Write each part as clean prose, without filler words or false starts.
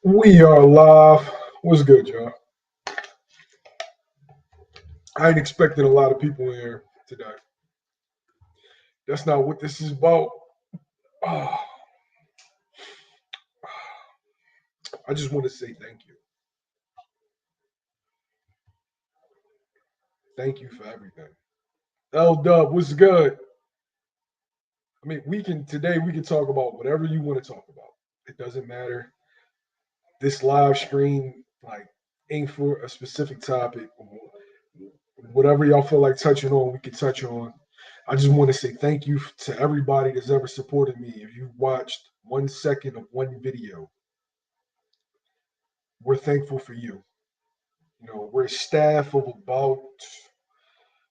We are live. What's good, y'all? I ain't expecting a lot of people in here today. That's not what this is about. Oh, I just want to say thank you. Thank you for everything. L Dub, what's good? I mean, we can talk about whatever you want to talk about. It doesn't matter. This live stream, like, ain't for a specific topic. Whatever y'all feel like touching on, we can touch on. I just want to say thank you to everybody that's ever supported me. If you watched 1 second of one video, we're thankful for you. We're a staff of about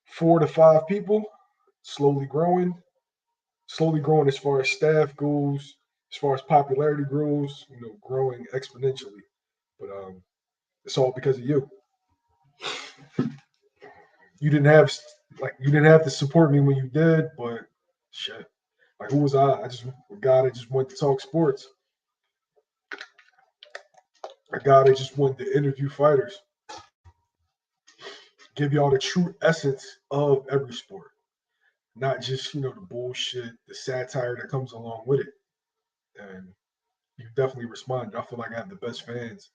4 to 5 people, slowly growing, slowly growing as far as staff goes, as far as popularity grows, growing exponentially. But it's all because of you. You didn't have you didn't have to support me when you did, but shit. Like, who was I? A guy that just wanted to talk sports. A guy that just wanted to interview fighters, give y'all the true essence of every sport, not just the bullshit, the satire that comes along with it. And you definitely responded. I feel like I have the best fans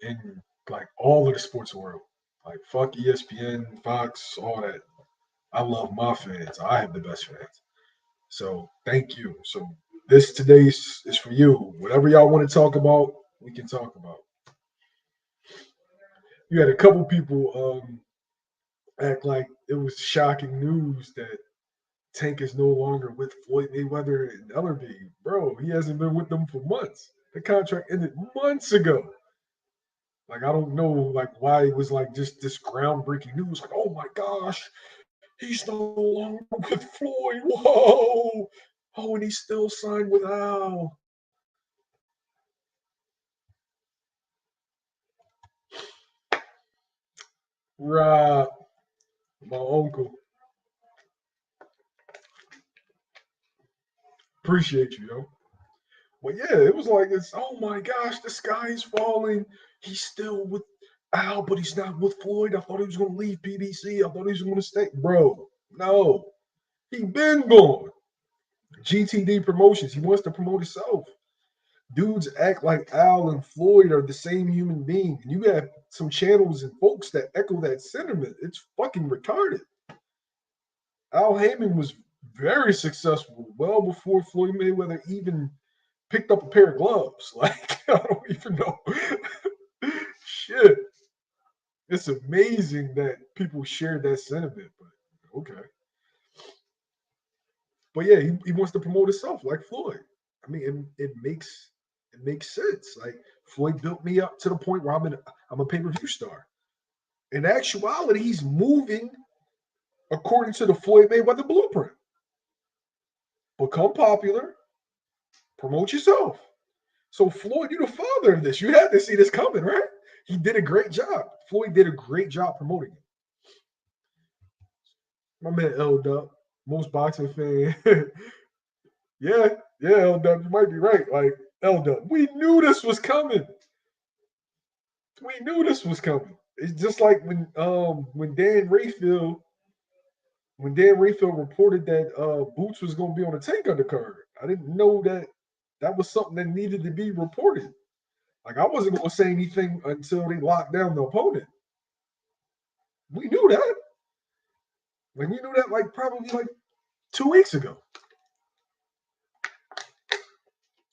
in like all of the sports world. Like, fuck ESPN, Fox, all that. I love my fans. I have the best fans. So thank you. So this today is for you. Whatever y'all want to talk about, we can talk about. You had a couple people act like it was shocking news that Tank is no longer with Floyd Mayweather and Ellerby. Bro, he hasn't been with them for months. The contract ended months ago. Like, I don't know like why it was like just this groundbreaking news. Like, oh my gosh, he's no longer with Floyd. Whoa. Oh, and he's still signed with Al. Right. My uncle. Appreciate you, yo. Well, yeah, it was like it's oh my gosh, the sky is falling. He's still with Al, but he's not with Floyd. I thought he was gonna leave PBC. I thought he was gonna stay. Bro, no. He been gone. GTD Promotions. He wants to promote himself. Dudes act like Al and Floyd are the same human being. And you have some channels and folks that echo that sentiment. It's fucking retarded. Al Heyman was very successful well before Floyd Mayweather even picked up a pair of gloves. Like, I don't even know. Shit. It's amazing that people share that sentiment, but okay. But yeah, he wants to promote himself like Floyd. I mean, it makes sense. Like, Floyd built me up to the point where I'm a pay-per-view star. In actuality, he's moving according to the Floyd Mayweather blueprint. Become popular, promote yourself. So Floyd, you're the father of this. You had to see this coming, right? He did a great job. Floyd did a great job promoting it. My man L Dub, most boxing fan. Yeah, yeah, L Dub, you might be right. Like, L Dub, we knew this was coming. We knew this was coming. It's just like when Dan Rayfield reported that Boots was going to be on the Tank undercard. I didn't know that that was something that needed to be reported. Like, I wasn't going to say anything until they locked down the opponent. We knew that. Like, we knew that like probably like 2 weeks ago.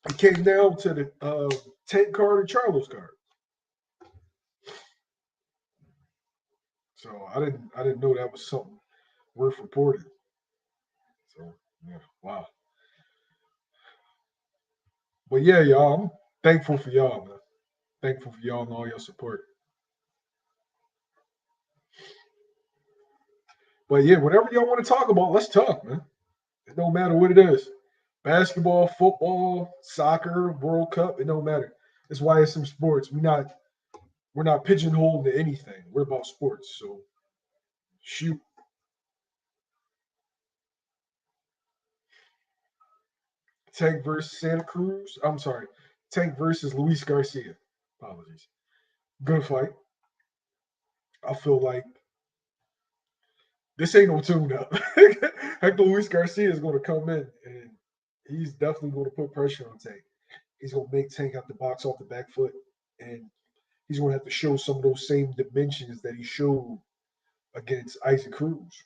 It came down to the Tank card and Charlo's card. So I didn't know that was something worth reporting. So yeah, wow. But yeah, y'all, I'm thankful for y'all, man. Thankful for y'all and all your support. But yeah, whatever y'all want to talk about, let's talk, man. It don't matter what it is. Basketball, football, soccer, World Cup, it don't matter. It's YSM Sports. We're not pigeonholed to anything. We're about sports. So shoot. Tank versus Santa Cruz. I'm sorry. Tank versus Luis Garcia. Apologies. Good fight. I feel like this ain't no tune-up. Hector Luis Garcia is going to come in, and he's definitely going to put pressure on Tank. He's going to make Tank have to box off the back foot, and he's going to have to show some of those same dimensions that he showed against Isaac Cruz.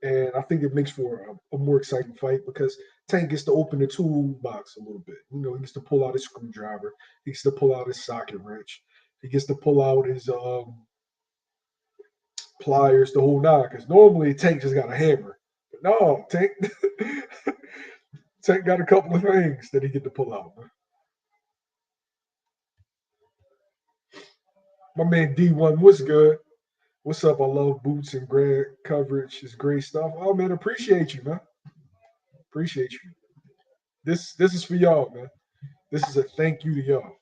And I think it makes for a more exciting fight because Tank gets to open the toolbox a little bit. You know, he gets to pull out his screwdriver, he gets to pull out his socket wrench, he gets to pull out his pliers, the whole nine. Because normally Tank just got a hammer, but no, Tank Tank got a couple of things that he get to pull out. Man. My man D1, what's good? What's up? I love boots and great coverage. It's great stuff. Oh man, appreciate you, man. Appreciate you. This is for y'all, man. This is a thank you to y'all.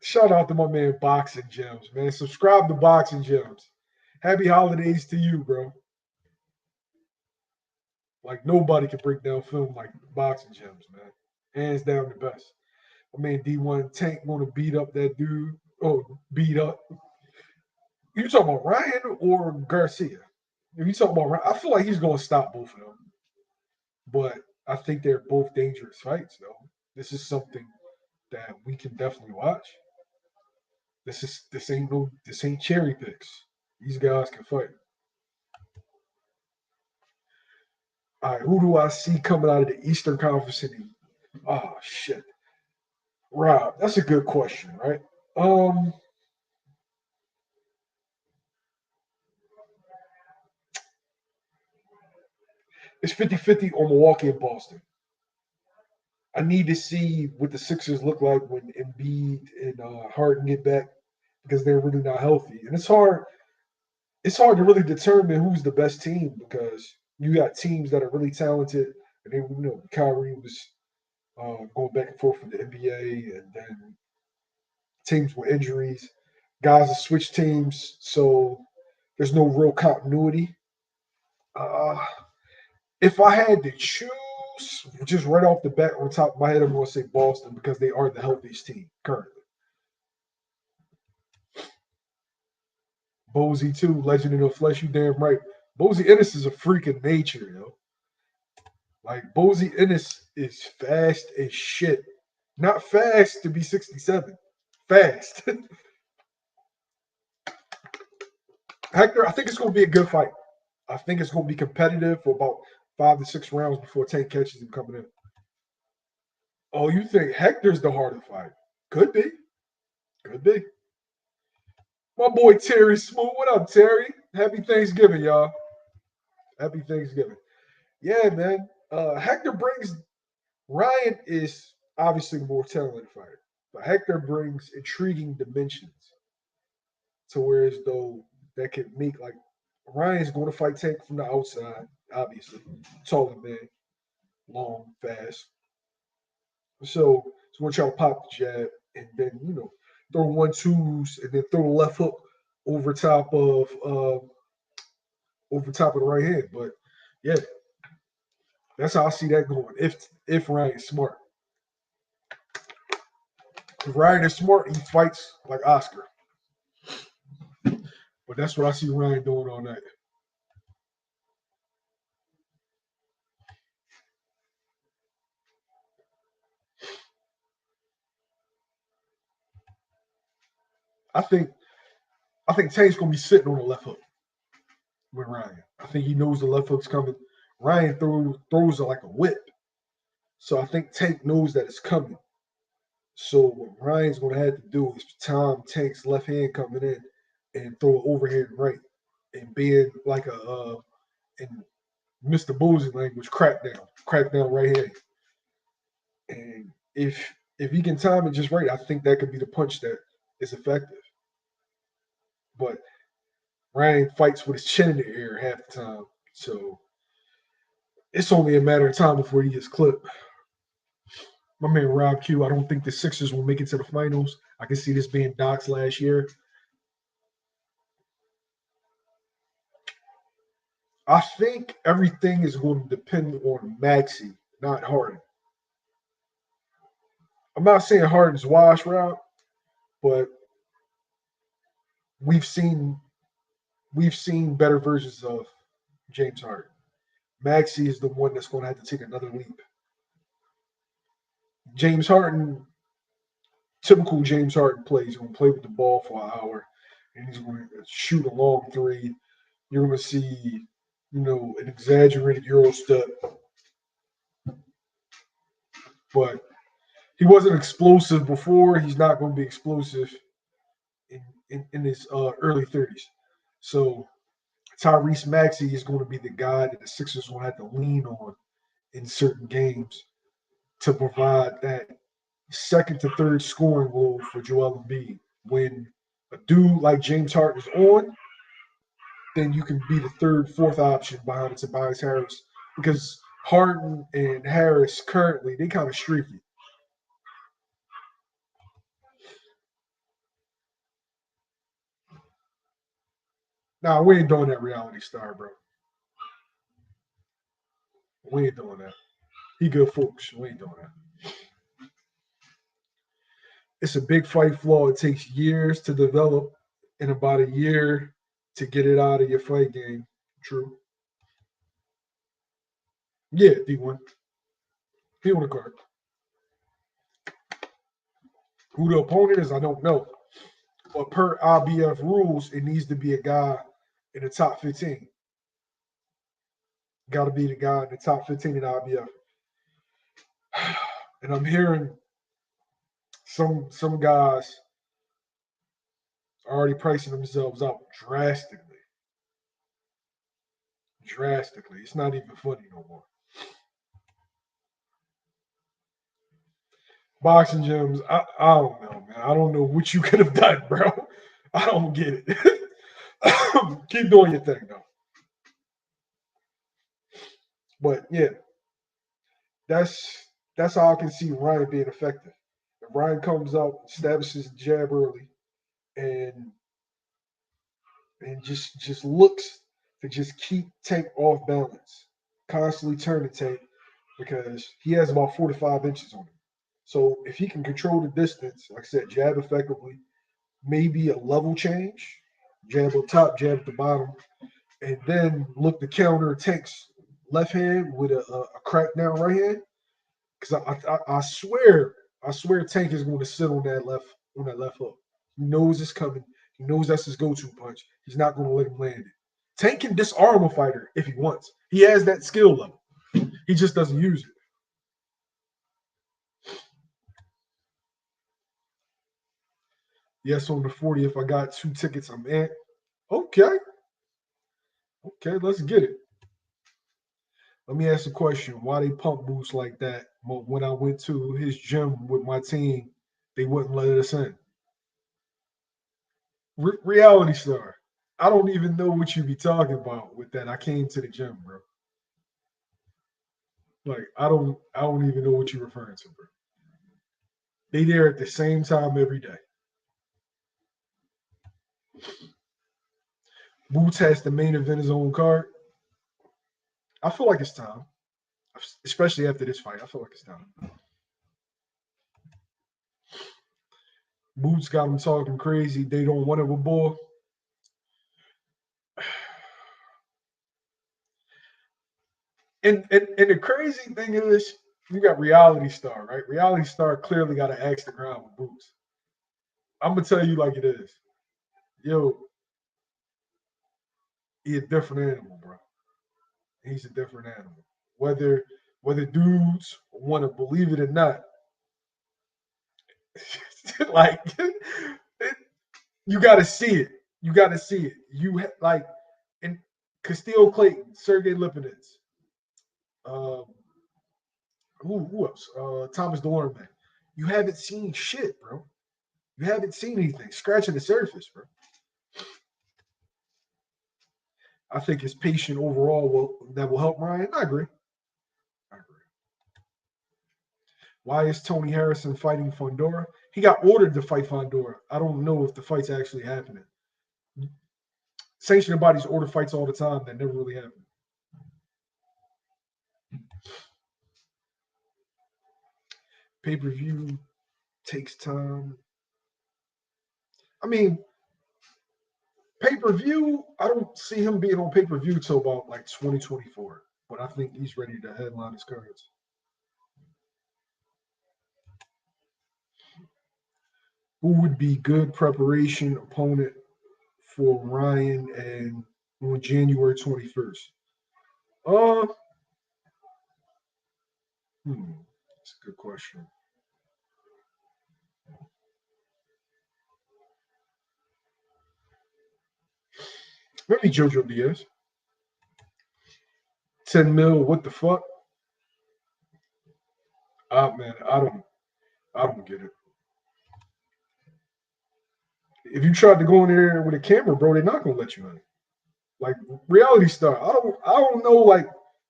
Shout out to my man Boxing Gems, man. Subscribe to Boxing Gems. Happy holidays to you, bro. Like nobody can break down film like Boxing Gems, man. Hands down the best. My man D1 Tank gonna beat up that dude. Oh, beat up. You talking about Ryan or Garcia? If you talking about Ryan, I feel like he's gonna stop both of them. But I think they're both dangerous fights, though. This is something that we can definitely watch. This ain't cherry picks. These guys can fight. All right, who do I see coming out of the Eastern Conference? Oh shit, Rob, that's a good question, right? Um, it's 50-50 on Milwaukee and Boston. I need to see what the Sixers look like when Embiid and Harden get back because they're really not healthy, and it's hard. It's hard to really determine who's the best team because you got teams that are really talented, and then Kyrie was going back and forth with the NBA, and then teams with injuries, guys that switch teams, so there's no real continuity. Uh, if I had to choose, just right off the bat, on top of my head, I'm going to say Boston because they are the healthiest team currently. Bozy too, legend in the flesh. You damn right. Bozy Ennis is a freak of nature, yo. Like Bozy Ennis is fast as shit. Not fast to be 67. Fast. Hector, I think it's going to be a good fight. I think it's going to be competitive for about 5 to 6 rounds before Tank catches him coming in. Oh, you think Hector's the harder fight? Could be. Could be. My boy Terry Smooth. What up, Terry? Happy Thanksgiving, y'all. Happy Thanksgiving. Yeah, man. Hector brings Ryan is obviously the more talented fighter, but Hector brings intriguing dimensions to where as though that could make like Ryan's going to fight Tank from the outside, obviously. Taller man, long, fast. So he's going to try to pop the jab and then, throw 1-2s and then throw a left hook over top of the right hand. But yeah, that's how I see that going. If Ryan's smart. If Ryan is smart, he fights like Oscar. But that's what I see Ryan doing all night. I think Tank's gonna be sitting on the left hook with Ryan. I think he knows the left hook's coming. Ryan throws it like a whip. So I think Tank knows that it's coming. So what Ryan's gonna have to do is time Tank's left hand coming in and throw an overhand right and being like in Mr. Boozy language, crack down right hand. And if he can time it just right, I think that could be the punch that is effective. But Ryan fights with his chin in the air half the time. So it's only a matter of time before he gets clipped. My man Rob Q, I don't think the Sixers will make it to the finals. I can see this being Doc's last year. I think everything is going to depend on Maxey not Harden. I'm not saying Harden's wash route, but we've seen better versions of James Harden. Maxey is the one that's going to have to take another leap. James Harden, typical James Harden play. He's going to play with the ball for an hour, and he's going to shoot a long three. You're going to see, an exaggerated Euro step, but he wasn't explosive before. He's not going to be explosive in his early 30s. So Tyrese Maxey is going to be the guy that the Sixers will have to lean on in certain games to provide that second to third scoring role for Joel Embiid. When a dude like James Harden is on, then you can be the third, fourth option behind Tobias Harris because Harden and Harris currently they kind of streaky. Nah, we ain't doing that reality star, bro. We ain't doing that. He good folks. We ain't doing that. It's a big fight flaw. It takes years to develop and about a year to get it out of your fight game. True. Yeah, D1. He on the card. Who the opponent is, I don't know. But per IBF rules, it needs to be a guy in the top 15. Got to be the guy in the top 15 in IBF. And I'm hearing some guys are already pricing themselves out drastically. Drastically. It's not even funny no more. Boxing gyms, I don't know, man. I don't know what you could have done, bro. I don't get it. Keep doing your thing, though. But yeah, that's how I can see Ryan being effective. If Ryan comes out, establishes the jab early, and just looks to just keep Tank off balance, constantly turning Tank because he has about 4 to 5 inches on him. So if he can control the distance, like I said, jab effectively, maybe a level change, jab up top, jab at the bottom, and then look to counter Tank's left hand with a crackdown right hand. Because I swear Tank is going to sit on that left hook. He knows it's coming. He knows that's his go-to punch. He's not going to let him land it. Tank can disarm a fighter if he wants. He has that skill level. He just doesn't use it. Yes, on the 40, if I got 2 tickets, I'm in. Okay. Okay, let's get it. Let me ask a question. Why they pump boots like that? When I went to his gym with my team, they wouldn't let us in. Reality star. I don't even know what you be talking about with that. I came to the gym, bro. Like I don't even know what you're referring to, bro. They there at the same time every day. Boots has the main event his own card. I feel like it's time, especially after this fight. I feel like it's time. Boots got him talking crazy. They don't want it with Bull. And the crazy thing is, you got reality star, right? Reality star clearly got to axe the ground with Boots. I'm gonna tell you like it is. Yo, he a different animal, bro. He's a different animal. Whether dudes want to believe it or not, like you got to see it. You got to see it. Like in Castillo Clayton, Sergey Lipinets, um, who else? Thomas Doorman. You haven't seen shit, bro. You haven't seen anything. Scratching the surface, bro. I think his patient overall will help Ryan. I agree. I agree. Why is Tony Harrison fighting Fondora? He got ordered to fight Fondora. I don't know if the fight's actually happening. Sanctioning bodies order fights all the time that never really happen. Pay-per-view takes time. I mean, pay-per-view, I don't see him being on pay-per-view till about like 2024. But I think he's ready to headline his cards. Who would be good preparation opponent for Ryan and on January 21st? Uh, that's a good question. Maybe JoJo Diaz. 10 mil, what the fuck? Man, I don't get it. If you tried to go in there with a camera, bro, they're not gonna let you in. Like reality star, I don't know like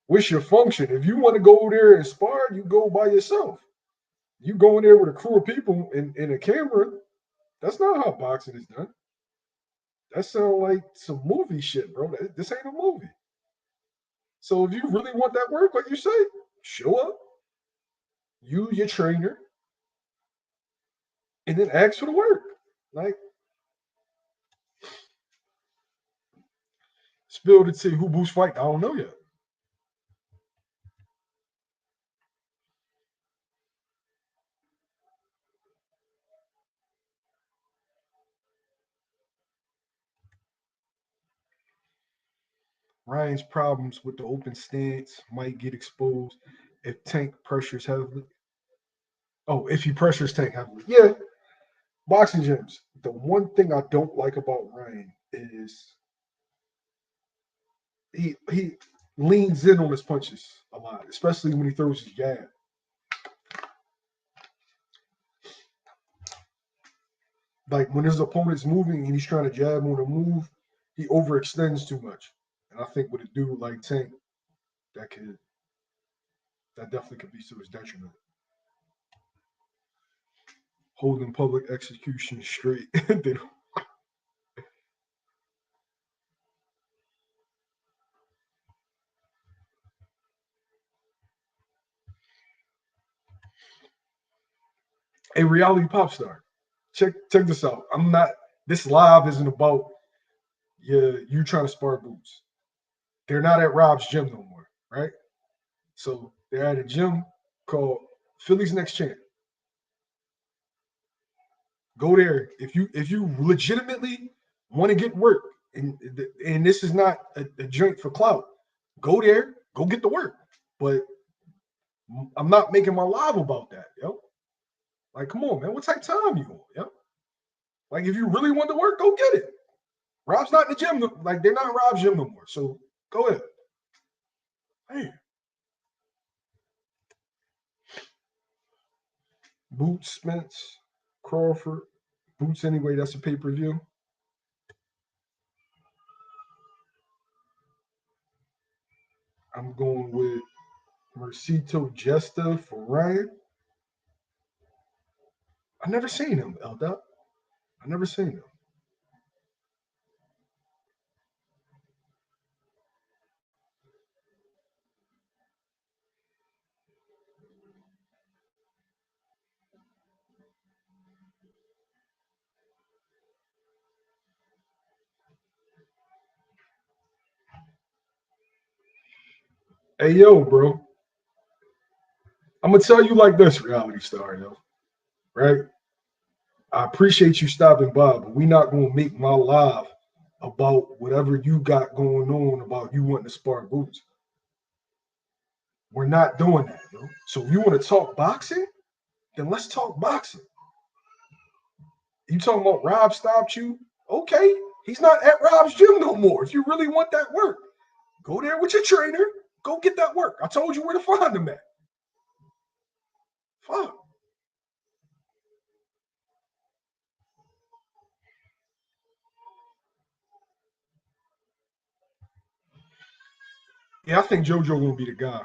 what's your function. If you want to go there and spar, you go by yourself. You go in there with a crew of people and a camera. That's not how boxing is done. That sounds like some movie shit, bro. This ain't a movie. So if you really want that work, like you say, show up, use your trainer, and then ask for the work. Like spill to see who boosts fight. I don't know yet. Ryan's problems with the open stance might get exposed if Tank pressures heavily. Oh, if he pressures Tank heavily. Yeah, boxing gyms. The one thing I don't like about Ryan is he leans in on his punches a lot, especially when he throws his jab. Like when his opponent's moving and he's trying to jab on a move, he overextends too much. And I think with a dude like Tank, that could that definitely could be to his detriment. Holding public execution straight. A reality pop star. Check this out. I'm not. This live isn't about you trying to spar boots. They're not at Rob's gym no more, right? So they're at a gym called Philly's Next Champ. Go there if you legitimately want to get work, and this is not a joint for clout. Go there, go get the work. But I'm not making my live about that, yo. Like, come on, man. What type of time you on, yo? Like, if you really want to work, go get it. Rob's not in the gym. Like, they're not in Rob's gym no more. So go ahead. Hey, Boots, Spence, Crawford, Boots anyway. That's a pay per view. I'm going with Mercito Jesta for Ryan. I never seen him, Eldot. I never seen him. Hey, yo, bro. I'm gonna tell you like this, reality star, yo. Right? I appreciate you stopping by, but we not gonna make my live about whatever you got going on about you wanting to spark boots. We're not doing that, yo. So if you want to talk boxing, then let's talk boxing. You talking about Rob stopped you? Okay, he's not at Rob's gym no more. If you really want that work, go there with your trainer. Go get that work. I told you where to find him at. Fuck. Yeah, I think JoJo gonna be the guy.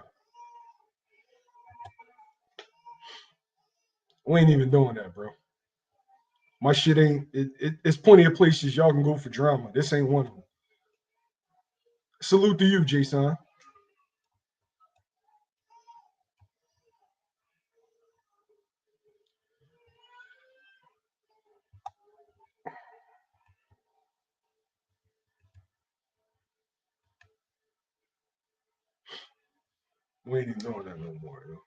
We ain't even doing that, bro. My shit ain't. It's plenty of places y'all can go for drama. This ain't one of them. Salute to you, Jason. We ain't even doing that no more, yo.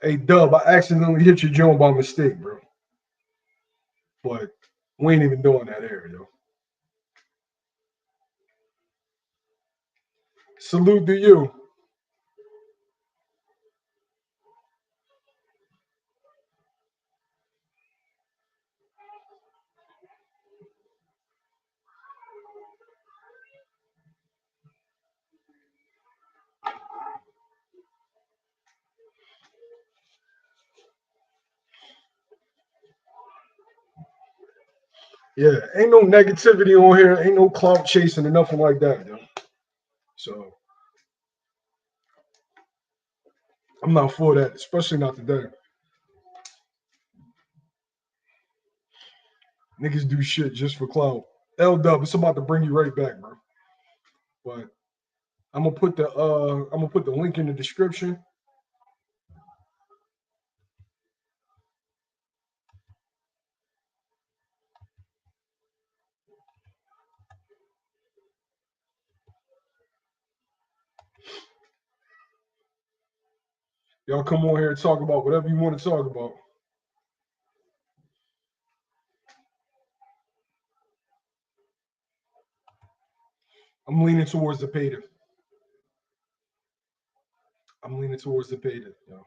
Hey, Dub, I accidentally hit your joint by mistake, bro. But we ain't even doing that here, yo. Salute to you. Yeah, ain't no negativity on here. Ain't no clout chasing or nothing like that, yo. So I'm not for that, especially not today. Niggas do shit just for clout. L Dub, it's about to bring you right back, bro. But I'm gonna put the link in the description. Y'all come on here and talk about whatever you want to talk about. I'm leaning towards the Pater. I'm leaning towards the Pater. You know.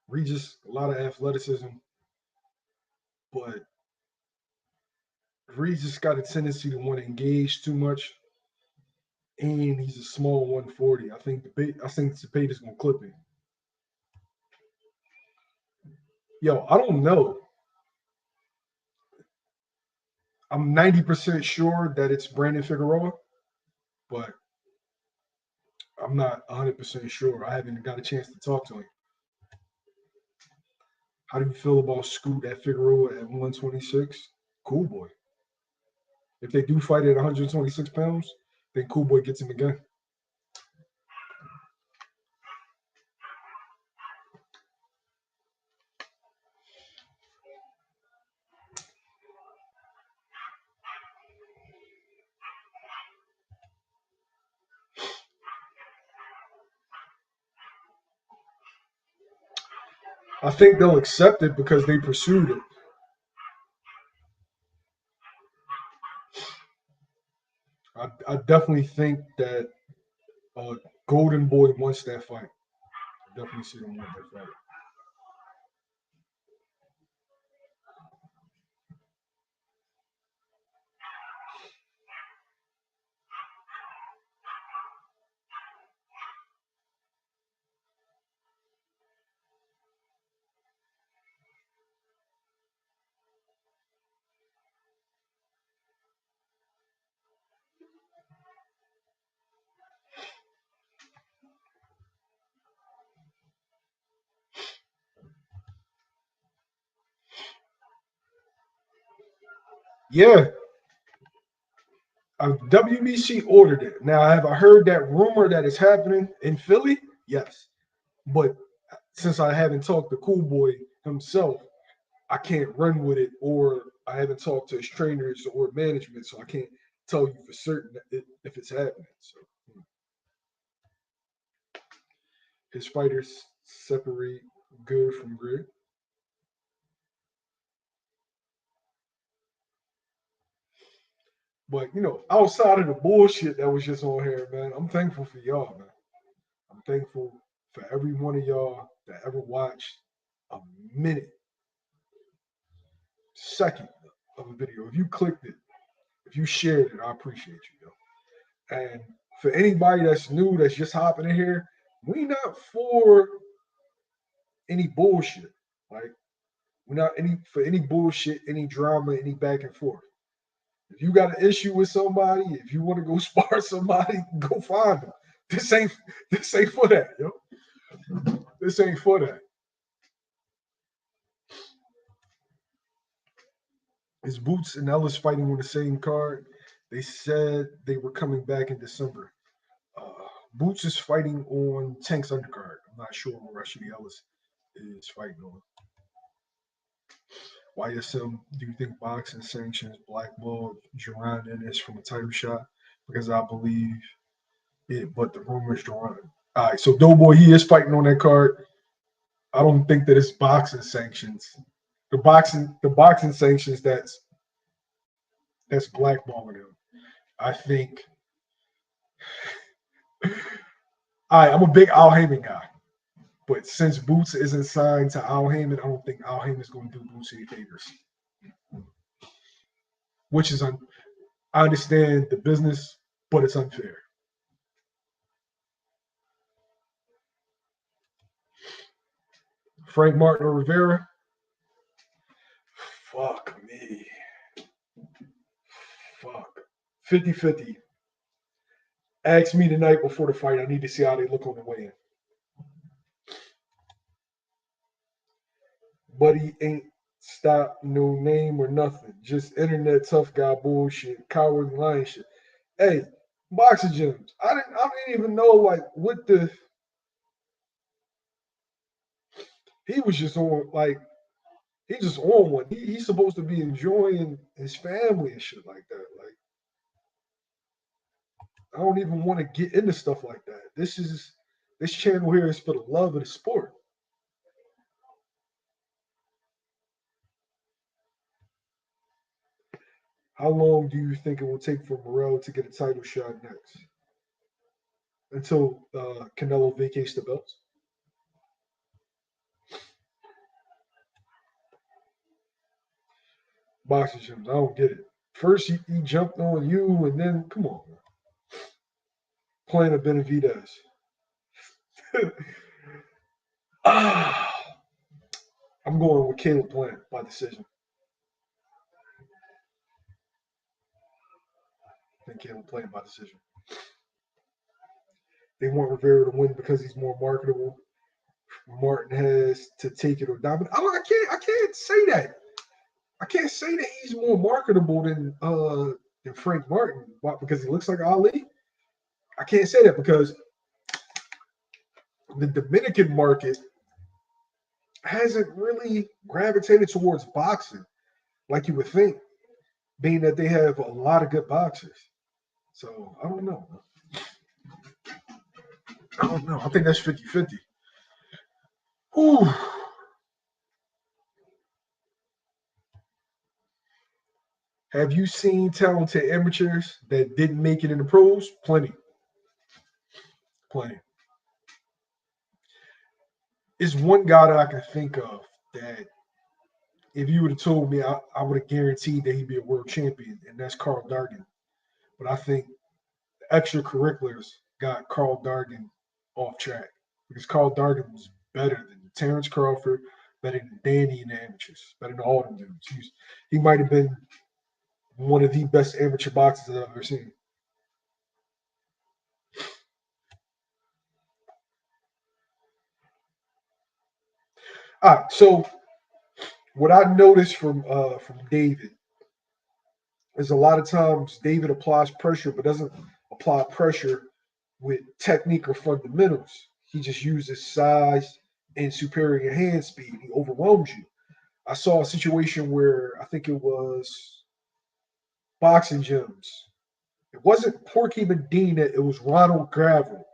Regis, a lot of athleticism, but Regis got a tendency to want to engage too much, and he's a small 140. I think Zepeda's gonna clip him. Yo, I don't know. I'm 90% sure that it's Brandon Figueroa, but I'm not 100% sure. I haven't got a chance to talk to him. How do you feel about Scoot at Figueroa at 126? Cool boy. If they do fight at 126 pounds, then Cool Boy gets him again. I think they'll accept it because they pursued it. I definitely think that uh, Golden Boy wants that fight. I definitely see him want that fight. Yeah, WBC ordered it. Now, have I heard that rumor that it's happening in Philly? Yes. But since I haven't talked to Cool Boy himself, I can't run with it, or I haven't talked to his trainers or management, so I can't tell you for certain if it's happening. So his fighters separate good from great. But outside of the bullshit that was just on here, man, I'm thankful for y'all, man. I'm thankful for every one of y'all that ever watched a minute, second of a video. If you clicked it, if you shared it, I appreciate you, yo. And for anybody that's new, that's just hopping in here, we not for any bullshit. Like we're not any for any bullshit, any drama, any back and forth. If you got an issue with somebody, if you want to go spar somebody, go find them. This ain't this ain't for that, yo. This ain't for that. Is Boots and Ellis fighting on the same card? They said they were coming back in December. Boots is fighting on Tank's undercard. I'm not sure where Rashidi Ellis is fighting on. YSM, do you think boxing sanctions blackballed Duran Ennis from a title shot? Because I believe it, but the rumors Duran. All right, so Doughboy, he is fighting on that card. I don't think that it's boxing sanctions. The boxing sanctions that's blackballing him. I think. All right, I'm a big Al Heyman guy, but since Boots isn't signed to Al Heyman, I don't think Al Heyman's going to do Boots any favors. Which is I understand the business, but it's unfair. Frank Martin or Rivera? Fuck me. Fuck. 50-50. Ask me the night before the fight. I need to see how they look on the way in. But he ain't stopped no name or nothing. Just internet tough guy bullshit, cowardly lion shit. Hey, boxing gyms. I didn't even know like what the he was just on like he just on one. He's supposed to be enjoying his family and shit like that. Like I don't even want to get into stuff like that. This channel here is for the love of the sport. How long do you think it will take for Morrell to get a title shot next? Until Canelo vacates the belts? Boxing gyms, I don't get it. First, he jumped on you, and then, come on, man. Playing a Benavidez. ah, I'm going with Caleb Plant by decision. I think Caleb Plant by decision. They want Rivera to win because he's more marketable. Martin has to take it or dominate. I can't say that. I can't say that he's more marketable than Frank Martin because he looks like Ali. I can't say that because the Dominican market hasn't really gravitated towards boxing like you would think, being that they have a lot of good boxers. So I don't know. I don't know. I think that's 50-50. Ooh. Have you seen talented amateurs that didn't make it in the pros? Plenty. Plenty. It's one guy that I can think of that if you would have told me, I would have guaranteed that he'd be a world champion, and that's Carl Dargan. But I think the extracurriculars got Carl Dargan off track because Carl Dargan was better than Terrence Crawford, better than Danny in the amateurs, better than all them dudes. He might have been one of the best amateur boxers I've ever seen. All right, so what I noticed from David is a lot of times David applies pressure, but doesn't apply pressure with technique or fundamentals. He just uses size and superior hand speed. He overwhelms you. I saw a situation where I think it was boxing gyms. It wasn't Porky Medina, it was Ronald Gravel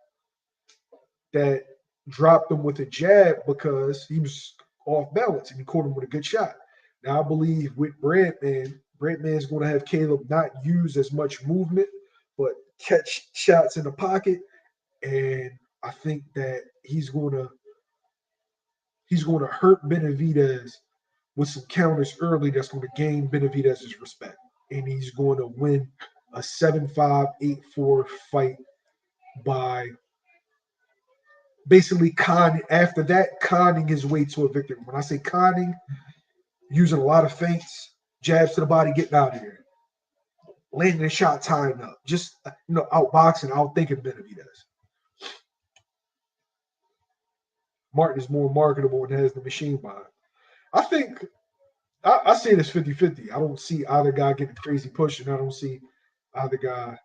that dropped him with a jab because he was off balance and he caught him with a good shot. Now I believe with Breadman is going to have Caleb not use as much movement, but catch shots in the pocket. And I think that he's going to hurt Benavidez with some counters early that's going to gain Benavidez's respect. And he's going to win a 7-5, 8-4 fight by basically conning his way to a victory. When I say conning, using a lot of feints, jabs to the body, getting out of here, landing a shot, tying up, just outboxing, outthinking Benavidez. Martin is more marketable and has the machine behind. I think I see it as 50-50. I don't see either guy getting crazy push, and I don't see either guy,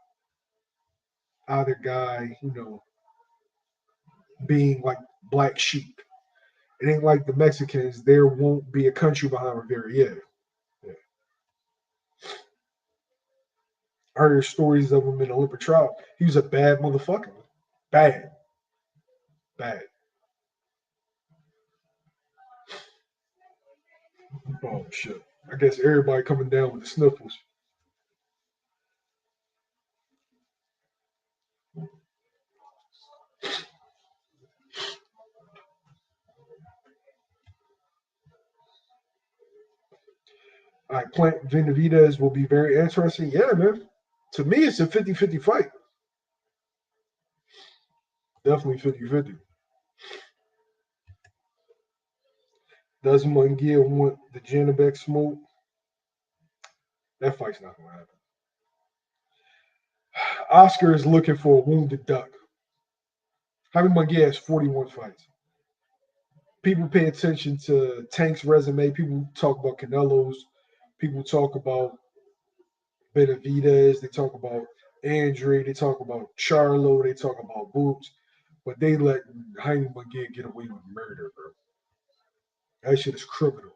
being like black sheep. It ain't like the Mexicans. There won't be a country behind Rivera. Yeah. I heard stories of him in Olympic trial. He was a bad motherfucker. Bad, bad. Oh shit. I guess everybody coming down with the sniffles. All right, Plant Benavidez will be very interesting. Yeah, man. To me, it's a 50-50 fight. Definitely 50-50. Does Munguia want the Janabek smoke? That fight's not going to happen. Oscar is looking for a wounded duck. Jaime Munguia has 41 fights. People pay attention to Tank's resume. People talk about Canelo's. People talk about Benavidez. They talk about Andre. They talk about Charlo. They talk about Boots. But they let Jaime Munguia get away with murder, bro. That shit is criminal.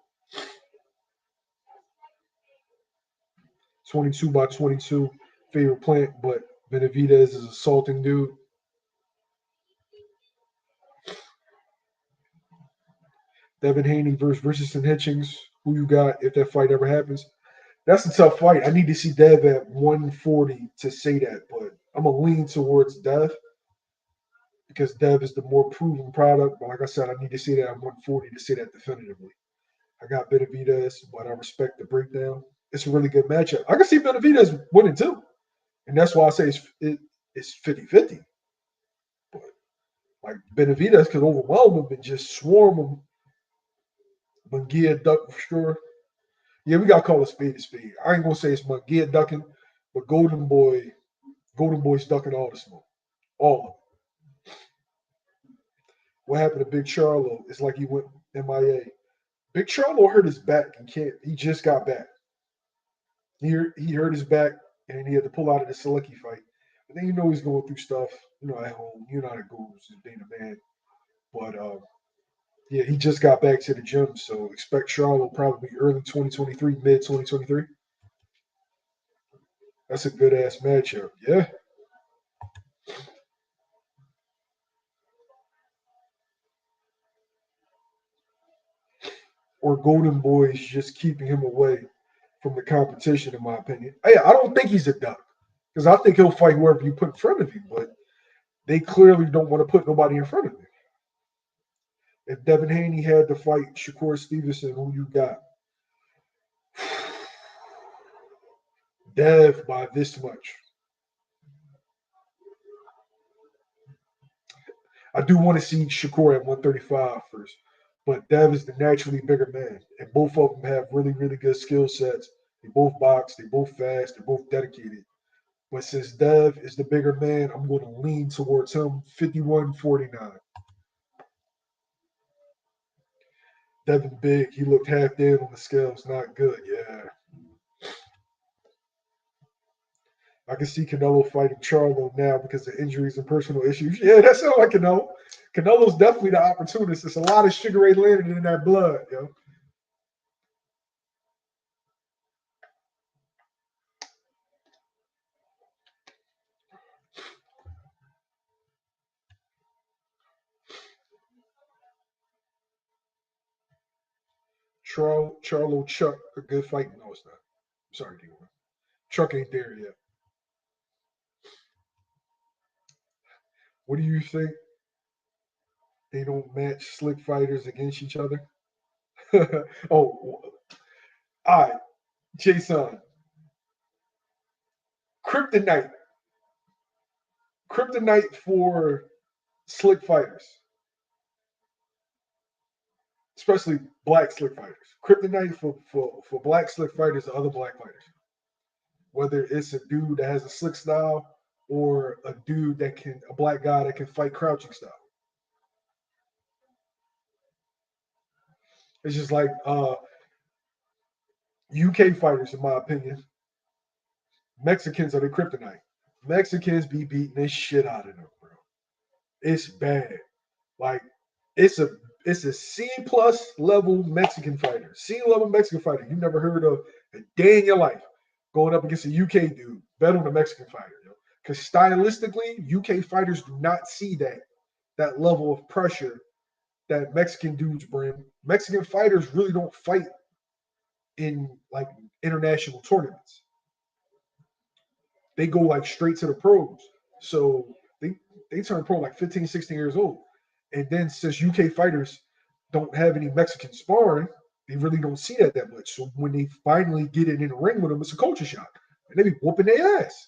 22 by 22, favorite plant, but Benavidez is assaulting dude. Devin Haney versus Richardson Hitchings. Who you got if that fight ever happens? That's a tough fight. I need to see Dev at 140 to say that, but I'm gonna lean towards Dev because Dev is the more proven product. But like I said, I need to see that at 140 to say that definitively. I got Benavidez, but I respect the breakdown. It's a really good matchup. I can see Benavidez winning too, and that's why I say it's 50-50. But like Benavidez could overwhelm him and just swarm him. Munguia duck for sure. Yeah, we got to call a spade a spade. I ain't gonna say it's Munguia ducking, but Golden Boy's ducking all the smoke, all of it. What happened to Big Charlo? It's like he went MIA. Big Charlo hurt his back and can't. He just got back. He hurt his back and he had to pull out of the Selecki fight. But then he's going through stuff. At home. You know how it goes, just being a man. But yeah, he just got back to the gym, so expect Charlo probably early 2023, mid 2023. That's a good ass matchup. Yeah. Or Golden Boy's just keeping him away from the competition, in my opinion. Hey, I don't think he's a duck because I think he'll fight whoever you put in front of him, but they clearly don't want to put nobody in front of him. If Devin Haney had to fight Shakur Stevenson, who you got? Dev by this much. I do want to see Shakur at 135 first, but Dev is the naturally bigger man, and both of them have really, really good skill sets. They both box, they both fast, they're both dedicated. But since Dev is the bigger man, I'm going to lean towards him 51-49. Devin Big, he looked half dead on the scales, not good. Yeah. I can see Canelo fighting Charlo now because of injuries and personal issues. Yeah, that sounds like Canelo. Canelo's definitely the opportunist. There's a lot of Sugar Ray Leonard in that blood, yo. Charlo Chuck, a good fight? No, it's not. Sorry, D1. Chuck ain't there yet. What do you think? They don't match slick fighters against each other? Oh, all right. Jason, kryptonite. Kryptonite for slick fighters, especially black slick fighters. Kryptonite for black slick fighters and other black fighters. Whether it's a dude that has a slick style or a black guy that can fight crouching style. It's just like UK fighters, in my opinion, Mexicans are the kryptonite. Mexicans be beating the shit out of them, bro. It's bad. Like it's a C plus level Mexican fighter. C level Mexican fighter. You never heard of a day in your life going up against a UK dude, better than a Mexican fighter, Because stylistically, UK fighters do not see that level of pressure that Mexican dudes bring. Mexican fighters really don't fight in like international tournaments. They go like straight to the pros. So they turn pro like 15, 16 years old. And then since UK fighters don't have any Mexican sparring, they really don't see that much. So when they finally get it in the ring with them, it's a culture shock. And they be whooping their ass.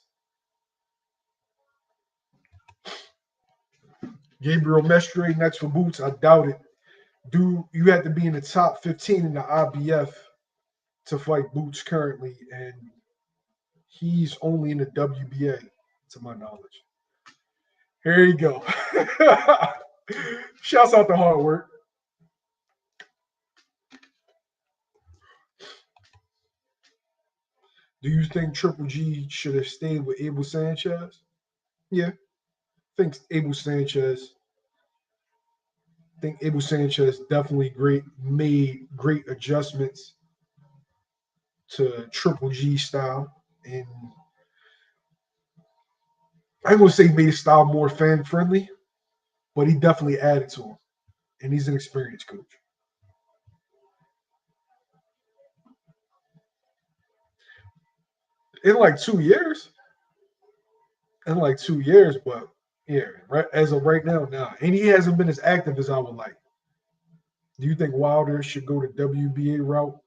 Gabriel Mestre next for Boots. I doubt it. Dude, you have to be in the top 15 in the IBF to fight Boots currently. And he's only in the WBA, to my knowledge. Here you go. Shouts out to hard work. Do you think Triple G should have stayed with Abel Sanchez? Yeah, I think Abel Sanchez. I think Abel Sanchez definitely made great adjustments to Triple G style, and I'm gonna say made his style more fan friendly, but he definitely added to him, and he's an experienced coach. In like 2 years, but yeah, right as of right now, nah. And he hasn't been as active as I would like. Do you think Wilder should go the WBA route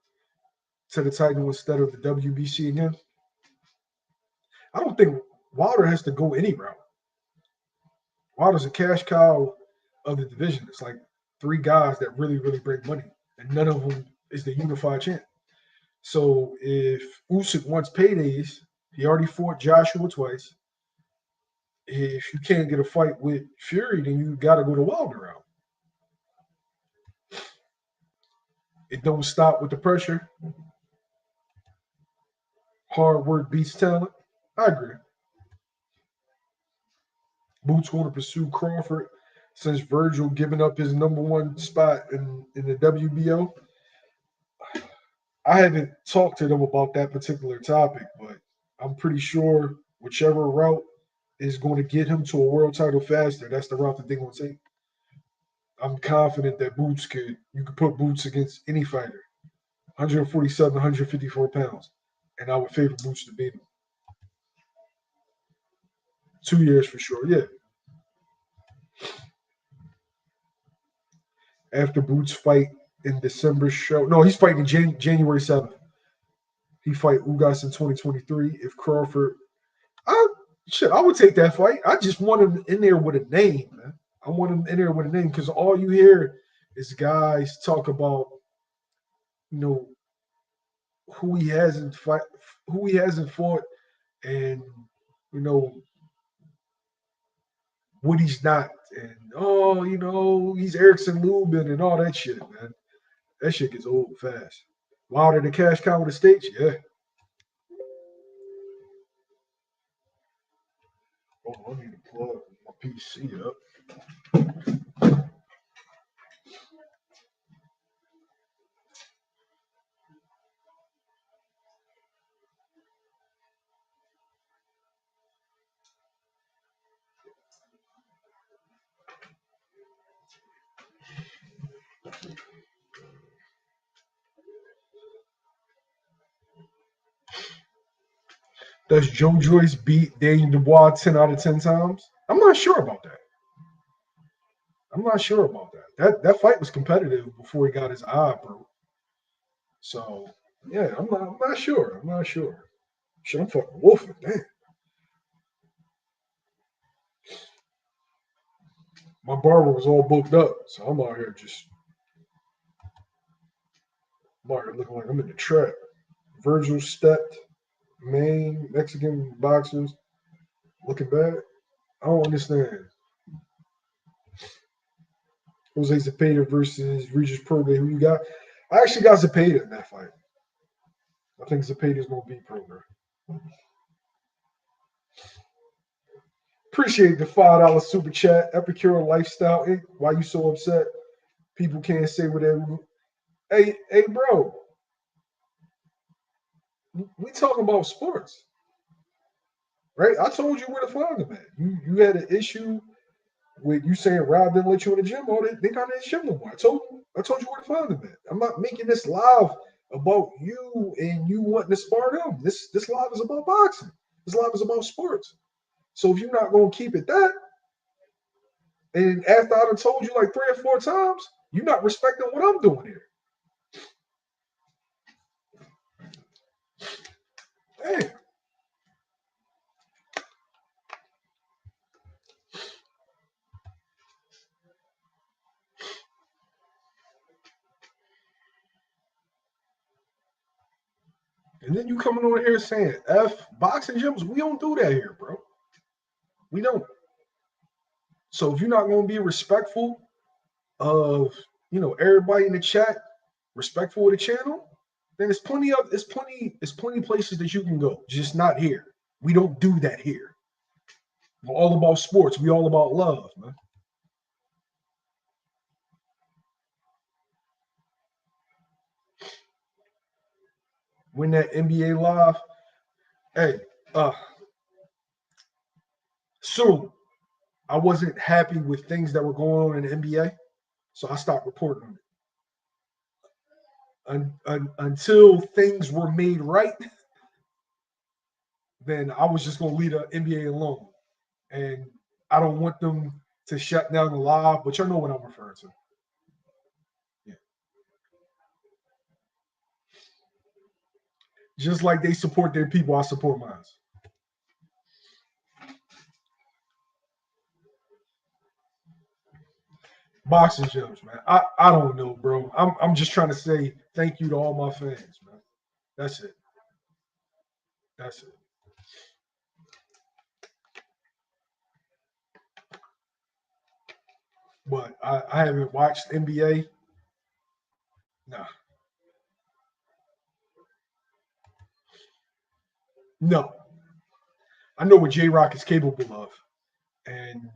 to the title instead of the WBC again? I don't think Wilder has to go any route. Wilder's a cash cow of the division. It's like three guys that really, really bring money, and none of them is the unified champ. So if Usyk wants paydays, he already fought Joshua twice. If you can't get a fight with Fury, then you got to go to Wilder route. It don't stop with the pressure. Hard work beats talent. I agree. Boots going to pursue Crawford since Virgil giving up his number one spot in the WBO. I haven't talked to them about that particular topic, but I'm pretty sure whichever route is going to get him to a world title faster, that's the route that they're going to take. I'm confident that you could put Boots against any fighter, 147, 154 pounds, and I would favor Boots to beat him. 2 years for sure, yeah. After Boots fight in December show, no, he's fighting January 7th. He fight Ugas in 2023. If Crawford, I I would take that fight. I just want him in there with a name, man. I want him in there with a name because all you hear is guys talk about, you know, who he hasn't fought, and you know what he's not, and he's Erickson Lubin and all that shit, man. That shit gets old fast. Wilder the cash cow with the states, yeah. Oh, I need to plug my PC up. Does Joe Joyce beat Daniel Dubois 10 out of 10 times? I'm not sure about that. That fight was competitive before he got his eye broke. So yeah, I'm not sure. Shit, I'm fucking wolfing. Damn. My barber was all booked up, so I'm out here looking like I'm in the trap. Virgil stepped, Maine, Mexican boxers looking bad. I don't understand. Jose Zepeda versus Regis Prograis. Who you got? I actually got Zepeda in that fight. I think Zepeda's going to be program. Appreciate the $5 super chat. Epicure Lifestyle Inc. Why you so upset? People can't say whatever. Hey, bro. We talking about sports, right? I told you where to find them at. You had an issue with you saying Rob didn't let you in the gym. Oh, they got in the gym no more. I told you where to find them at. I'm not making this live about you and you wanting to spar them. This live is about boxing. This live is about sports. So if you're not gonna keep it that, and after I done told you like 3 or 4 times, you're not respecting what I'm doing here. Damn. And then you coming on here saying F boxing gyms. We don't do that here, bro. We don't. So if you're not gonna be respectful of everybody in the chat, respectful of the channel, then it's plenty places that you can go, just not here. We don't do that here. We're all about sports. We all about love, man. When that NBA live, hey, soon I wasn't happy with things that were going on in the NBA, so I stopped reporting on it. Until things were made right, then I was just gonna leave the NBA alone. And I don't want them to shut down the live, but you know what I'm referring to. Yeah. Just like they support their people, I support mine. Boxing gyms, man. I don't know, bro. I'm just trying to say thank you to all my fans, man. That's it. That's it. But I haven't watched NBA. Nah. No. I know what J Rock is capable of. And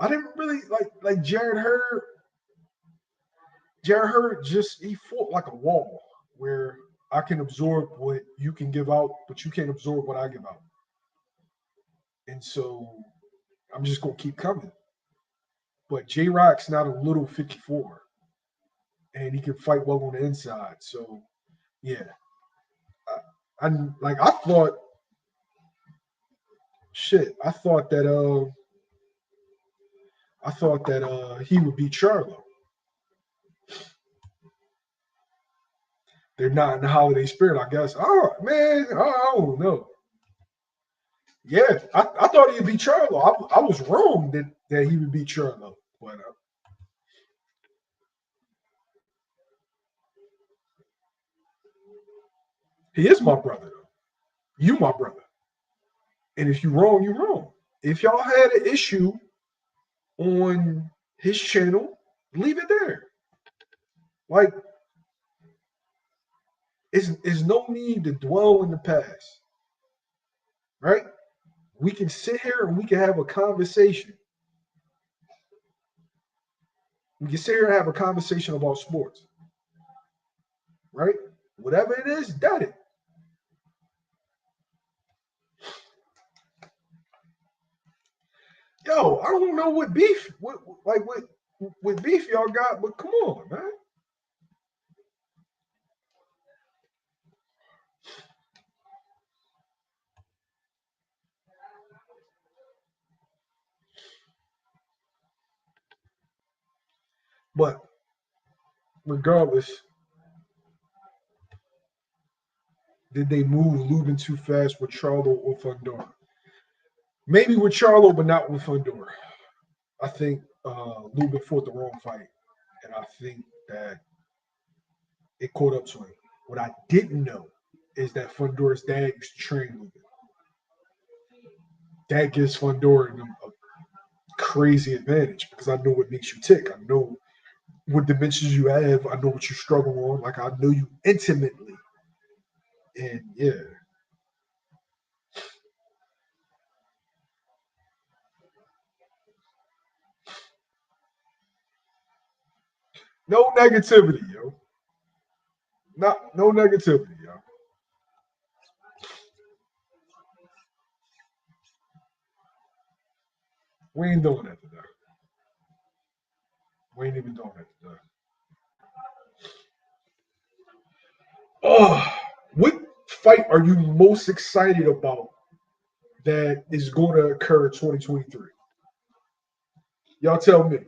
I didn't really like Jared Hurd. Jared Hurd just he fought like a wall where I can absorb what you can give out, but you can't absorb what I give out. And so I'm just gonna keep coming. But J Rock's not a little 54, and he can fight well on the inside. So yeah, I thought shit. I thought that he would beat Charlo. They're not in the holiday spirit, I guess. Oh man, I don't know. Yeah, I thought he'd beat Charlo. I was wrong that he would beat Charlo, but he is my brother. Though. You my brother, and if you're wrong, you're wrong. If y'all had an issue on his channel, leave it there. Like, it's no need to dwell in the past, right? We can sit here and we can have a conversation. We can sit here and have a conversation about sports, right? Whatever it is, that it. Yo, I don't know what beef y'all got, but come on, man. But regardless, did they move Lubin too fast with Charlo or Fundora? Maybe with Charlo, but not with Fundora. I think Lubin fought the wrong fight, and I think that it caught up to him. What I didn't know is that Fundora's dad used to train Lubin. That gives Fundora a crazy advantage because I know what makes you tick. I know what dimensions you have. I know what you struggle on. Like I know you intimately. And yeah. No negativity, yo. Not no negativity, yo. We ain't doing that today. We ain't even doing that today. Oh, what fight are you most excited about that is going to occur in 2023? Y'all tell me.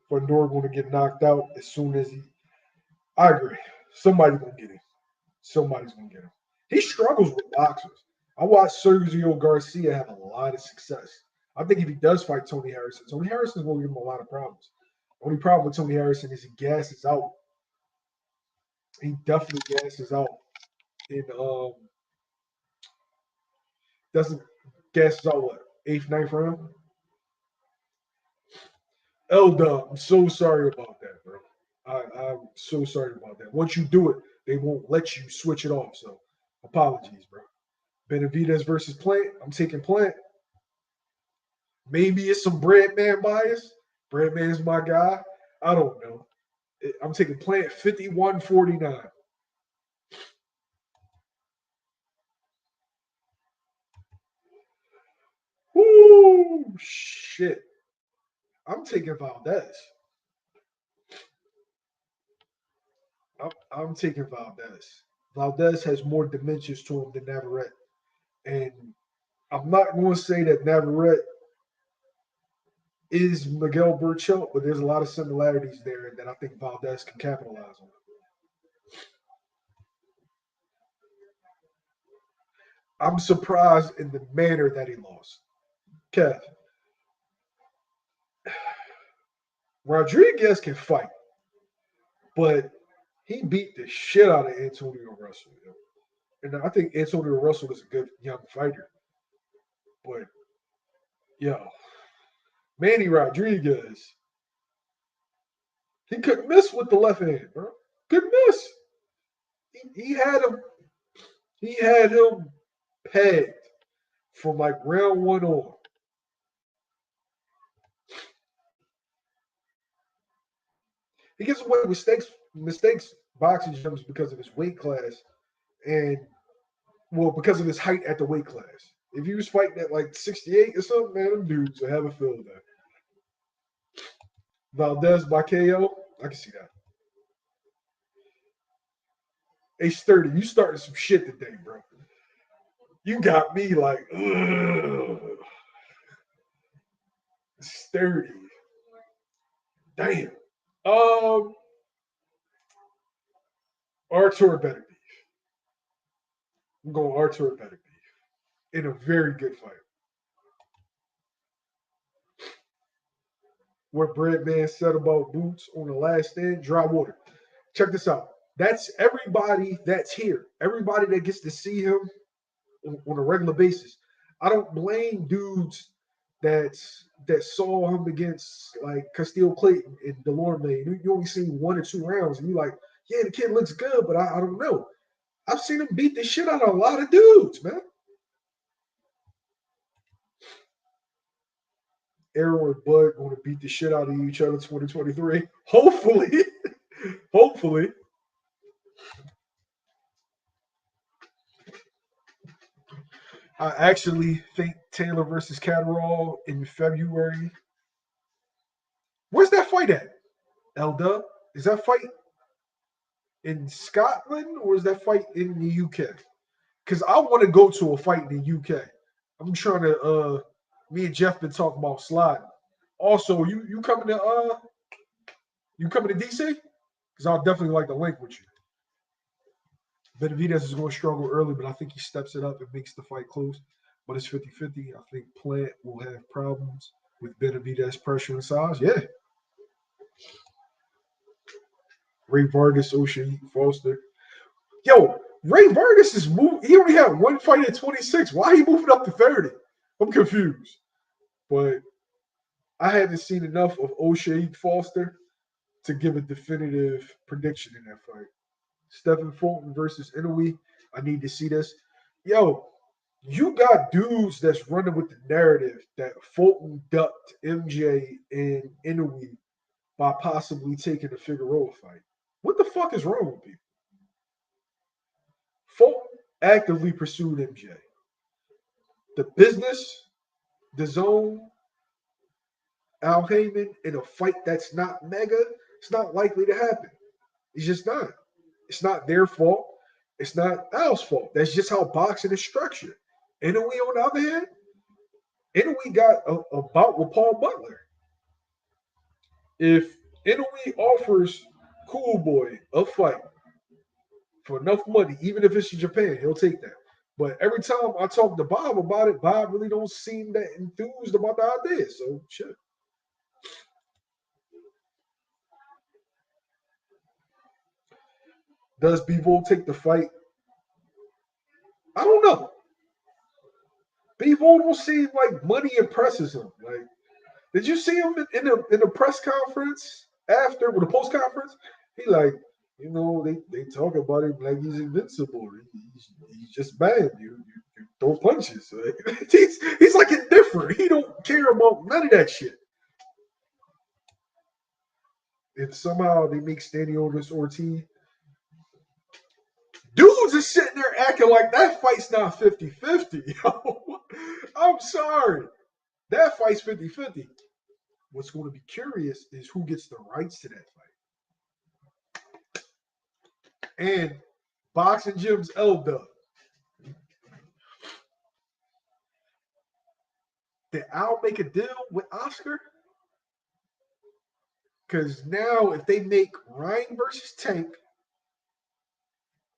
Fedor going to get knocked out as soon as he. I agree. Somebody's going to get him. Somebody's going to get him. He struggles with boxers. I watched Sergio Garcia have a lot of success. I think if he does fight Tony Harrison's going to give him a lot of problems. The only problem with Tony Harrison is he gasses out. He definitely gasses out in doesn't gasses out what eighth, ninth round. Dub, I'm so sorry about that, bro. I'm so sorry about that. Once you do it, they won't let you switch it off. So apologies, bro. Benavidez versus Plant. I'm taking Plant. Maybe it's some Breadman bias. Breadman is my guy. I don't know. I'm taking Plant 51-49. Woo! Shit. I'm taking Valdez. I'm taking Valdez. Valdez has more dimensions to him than Navarrete. And I'm not going to say that Navarrete is Miguel Burchelt, but there's a lot of similarities there that I think Valdez can capitalize on. I'm surprised in the manner that he lost. Kev, Rodriguez can fight, but he beat the shit out of Antonio Russell. You know? And I think Antonio Russell is a good young fighter. But, yo, Manny Rodriguez, he couldn't miss with the left hand, bro. Couldn't miss. He had him. He had him pegged from like round one on. He gets away with mistakes boxing gyms because of his weight class and well because of his height at the weight class. If he was fighting at like 68 or something, man, them dudes would have a field there. Valdez by KO, I can see that. Hey, Sturdy, you started some shit today, bro. You got me like, ugh, Sturdy. Damn. Um, Artur better be. I'm going Artur better be in a very good fight. What Breadman said about Boots on the last stand, dry water. Check this out. That's everybody that's here. Everybody that gets to see him on a regular basis. I don't blame dudes that saw him against like Castillo Clayton and Delorme. You only seen one or two rounds, and you like, yeah, the kid looks good, but I don't know. I've seen him beat the shit out of a lot of dudes, man. Arrow and Bud going to beat the shit out of each other 2023. Hopefully. Hopefully. I actually think Taylor versus Catterall in February. Where's that fight at? Elda? Is that fight in Scotland or is that fight in the UK? Because I want to go to a fight in the UK. I'm trying to me and Jeff been talking about sliding. Also, you coming to DC? Because I'll definitely like to link with you. Benavidez is going to struggle early, but I think he steps it up and makes the fight close. But it's 50-50. I think Plant will have problems with Benavidez pressure and size. Yeah. Ray Vargas, O'Shea, Foster. Yo, Ray Vargas is moving. He only had one fight at 26. Why he moving up to 30? I'm confused. But I haven't seen enough of O'Shea Foster to give a definitive prediction in that fight. Stephen Fulton versus Inoue. I need to see this. Yo, you got dudes that's running with the narrative that Fulton ducked MJ and Inoue by possibly taking the Figueroa fight. What the fuck is wrong with people? Fulton actively pursued MJ. The business, the zone, Al Heyman in a fight that's not mega, it's not likely to happen. It's just not. It's not their fault. It's not Al's fault. That's just how boxing is structured. Inoue, on the other hand, Inoue got a bout with Paul Butler. If Inoue offers Cool Boy a fight for enough money, even if it's in Japan, he'll take that. But every time I talk to Bob about it, Bob really don't seem that enthused about the idea. So shit. Does Bivol take the fight? I don't know. Bivol don't seem like money impresses him. Like, did you see him in the press conference after with the post conference? He like, they talk about him like he's invincible. He's just bad. You throw punches. Like, he's like indifferent. He don't care about none of that shit. If somehow they make Stanionis Ortiz, dudes are sitting there acting like that fight's not 50-50. I'm sorry. That fight's 50-50. What's going to be curious is who gets the rights to that fight. And Boxing Gym's L-Dub. Did Al make a deal with Oscar? Because now if they make Ryan versus Tank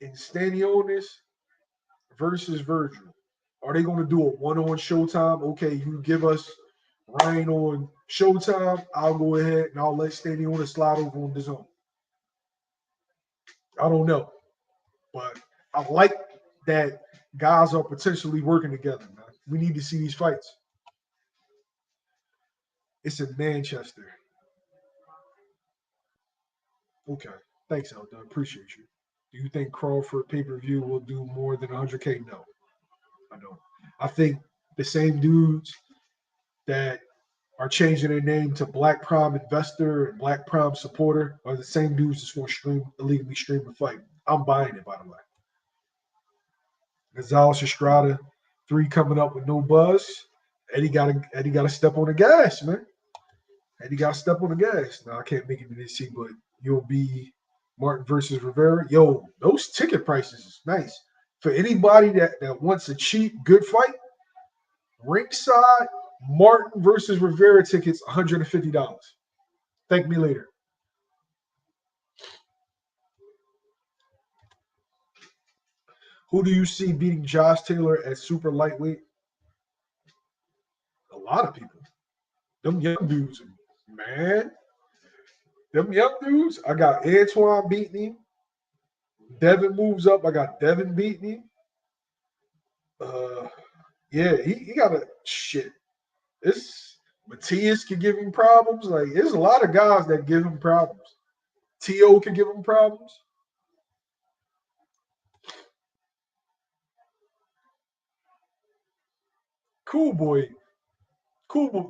and Stanionis versus Virgil, are they going to do a one-on Showtime? Okay, you give us Ryan on Showtime, I'll go ahead and I'll let Stanionis slide over on the zone. I don't know. But I like that guys are potentially working together, man. We need to see these fights. It's in Manchester. Okay. Thanks, Elda. Appreciate you. Do you think Crawford pay-per-view will do more than 100K? No, I don't. I think the same dudes that are changing their name to Black Prime Investor and Black Prime Supporter are the same dudes that's going to illegally stream the fight. I'm buying it, by the way. Gonzalez Estrada, 3 coming up with no buzz. Eddie got to step on the gas, man. Eddie got to step on the gas. Now I can't make it to this but you'll be Martin versus Rivera. Yo, those ticket prices is nice for anybody that wants a cheap, good fight. Ringside Martin versus Rivera tickets $150. Thank me later. Who do you see beating Josh Taylor at super lightweight? A lot of people. Them young dudes, man. Them young dudes, I got Antoine beating him. Devin moves up. I got Devin beating him. Yeah, he got a shit. It's Matias can give him problems. Like, there's a lot of guys that give him problems. T.O. can give him problems. Cool boy,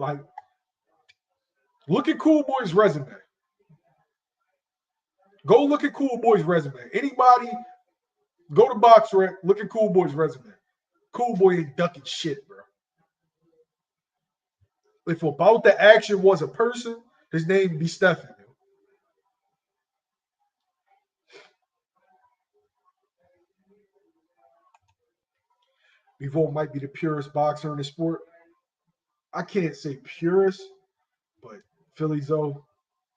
like, look at Cool Boy's resume. Go look at Cool Boy's resume. Anybody, go to BoxRec, look at Cool Boy's resume. Cool Boy ain't ducking shit, bro. If About the Action was a person, his name would be Stephen. Bivol might be the purest boxer in the sport. I can't say purest, but Philly Zoe,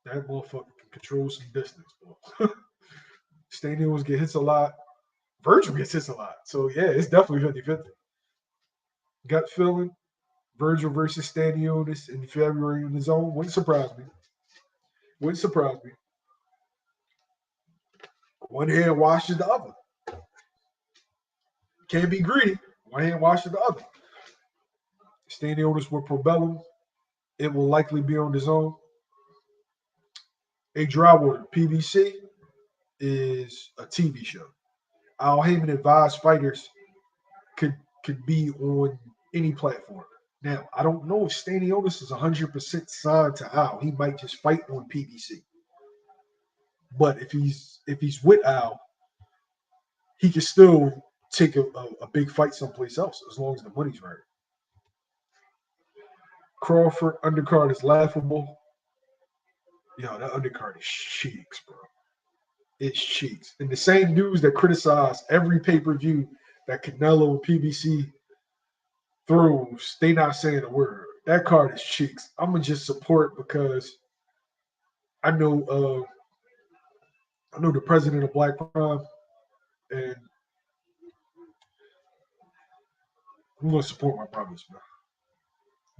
that motherfucker can control some distance, bro. Stanley get hits a lot. Virgil gets hits a lot. So, yeah, it's definitely 50-50. Gut feeling, Virgil versus Stanionis in February in the zone. Wouldn't surprise me. Wouldn't surprise me. One hand washes the other. Can't be greedy. One hand washes the other. Stanionis with Probellum. It will likely be on the zone. A dry word, PBC is a TV show. Al Heyman advised fighters could could be on any platform. Now, I don't know if Stanionis is 100% signed to Al. He might just fight on PBC. But if he's with Al, he can still take a big fight someplace else as long as the money's right. Crawford undercard is laughable. Yo, that undercard is cheeks, bro. It's cheeks. And the same dudes that criticize every pay-per-view that Canelo and PBC throws, they not saying a word. That card is cheeks. I'm gonna just support because I know I know the president of Black Prime, and I'm gonna support my brothers, man.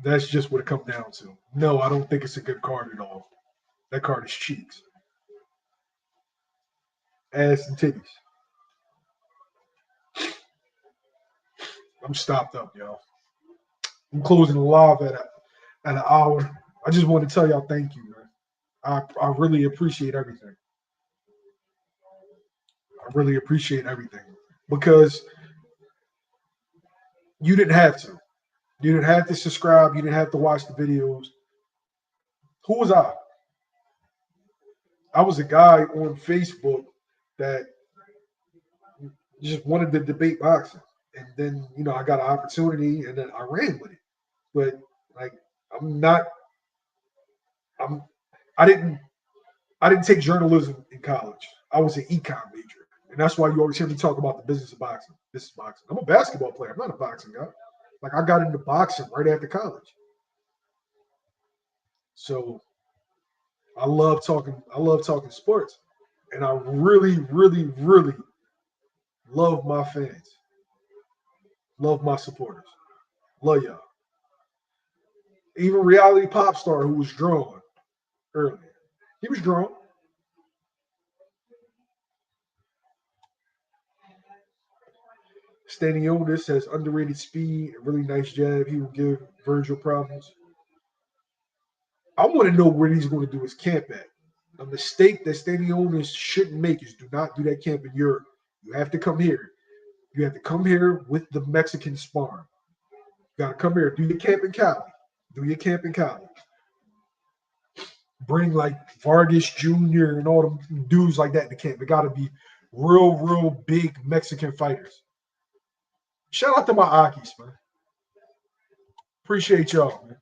That's just what it comes down to. No, I don't think it's a good card at all. That card is cheeks. Ass and titties. I'm stopped up, y'all. I'm closing the live at an hour. I just want to tell y'all thank you, man. I really appreciate everything. I really appreciate everything because you didn't have to. You didn't have to subscribe. You didn't have to watch the videos. Who was I? I was a guy on Facebook that just wanted to debate boxing. And then, I got an opportunity and then I ran with it. But like I'm not I'm I didn't I didn't take journalism in college. I was an econ major. And that's why you always hear me talk about the business of boxing. This is boxing. I'm a basketball player. I'm not a boxing guy. Like I got into boxing right after college. So I love talking sports. And I really, really, really love my fans. Love my supporters. Love y'all. Even reality pop star who was drawn earlier. He was drawn. Stanionis has underrated speed, a really nice jab. He will give Virgil problems. I want to know where he's going to do his camp at. A mistake that Stanionis shouldn't make is do not do that camp in Europe. You have to come here. You have to come here with the Mexican sparring. You got to come here. Do your camp in Cali. Do your camp in Cali. Bring like Vargas Jr. and all them dudes like that in the camp. It got to be real, real big Mexican fighters. Shout out to my Akis, man. Appreciate y'all, man.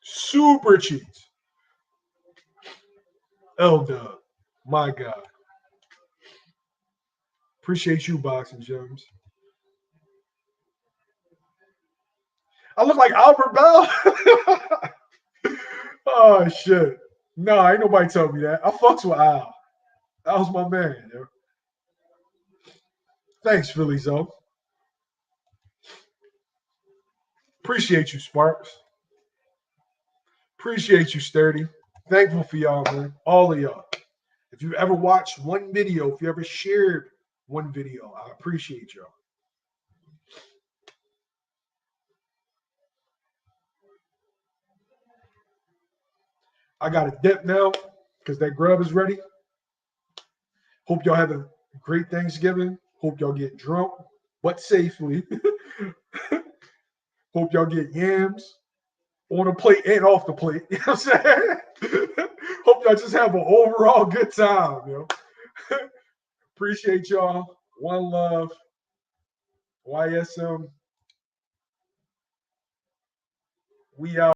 Super cheats. L Dub. My God. Appreciate you, Boxing Gems. I look like Albert Bell. Oh shit. No, ain't nobody tell me that. I fucks with Al. That was my man, yo. Thanks, Philly Zoe. Appreciate you, Sparks. Appreciate you, Sturdy. Thankful for y'all, man. All of y'all. If you ever watched one video, if you ever shared one video, I appreciate y'all. I got a dip now because that grub is ready. Hope y'all have a great Thanksgiving. Hope y'all get drunk, but safely. Hope y'all get yams on the plate and off the plate. You know what I'm saying? Hope y'all just have an overall good time, yo. Appreciate y'all. One love. YSM. We out.